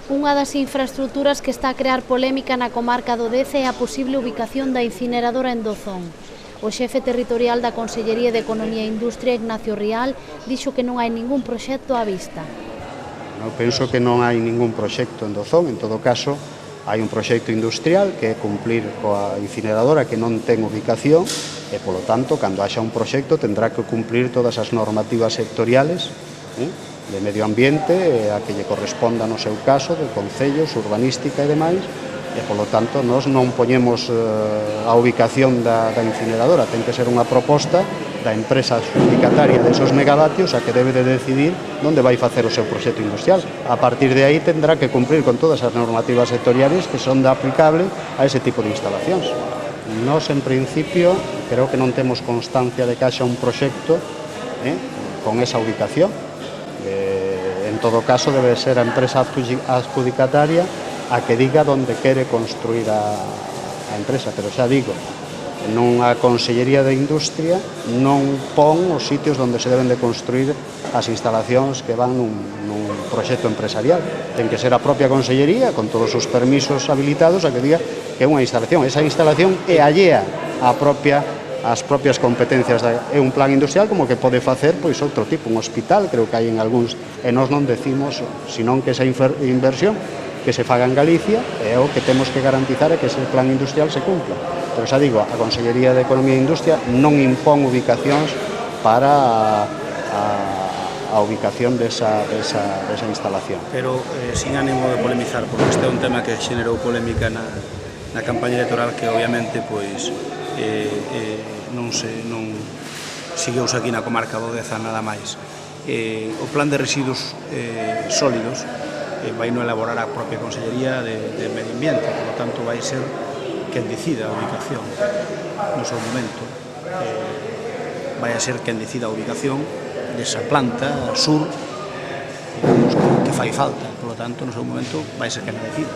Unha das infraestruturas que está a crear polémica na comarca do Deza é a posible ubicación da incineradora en Dozón. O xefe territorial da Consellería de Economía e Industria, Ignacio Rial, dixo que non hai ningún proxecto á vista. Eu penso que non hai ningún proxecto en Dozón, en todo caso, hai un proxecto industrial que é cumplir coa incineradora que non ten ubicación e, polo tanto, cando haxa un proxecto tendrá que cumplir todas as normativas sectoriales de medio ambiente, a que lle corresponda no seu caso, de concellos, urbanística e demais, e, polo tanto, nós non poñemos a ubicación da incineradora, ten que ser unha proposta da empresa adjudicataria desos megavatios a que debe de decidir onde vai facer o seu proxecto industrial. A partir de aí tendrá que cumprir con todas as normativas sectoriales que son de aplicable a ese tipo de instalacións. Nós, en principio, creo que non temos constancia de que haxa un proxecto con esa ubicación. En todo caso, debe ser a empresa adjudicataria a que diga onde quere construir a empresa, pero xa digo, nunha Consellería de Industria non pon os sitios onde se deben de construir as instalacións que van nun proxecto empresarial. Ten que ser a propia Consellería, con todos os permisos habilitados, a que diga que é unha instalación. Esa instalación é allea ás propias competencias. É un plan industrial como que pode facer outro tipo, un hospital, creo que hai en algúns, e nós non decimos, senón que esa inversión que se faga en Galicia é o que temos que garantizar é que ese plan industrial se cumpla. Pero xa digo, a Consellería de Economía e Industria non impón ubicacións para a ubicación desa instalación. Pero sin ánimo de polemizar, porque este é un tema que xenerou polémica na campaña electoral que obviamente non segueuse aquí na comarca do Deza nada máis. O plan de residuos sólidos vai no elaborar a propia Consellería de Medio Ambiente, por lo tanto vai ser quen decida a ubicación no seu momento, vai a ser quen decida a ubicación desa planta sur que fai falta, por lo tanto no seu momento vai ser quen decida.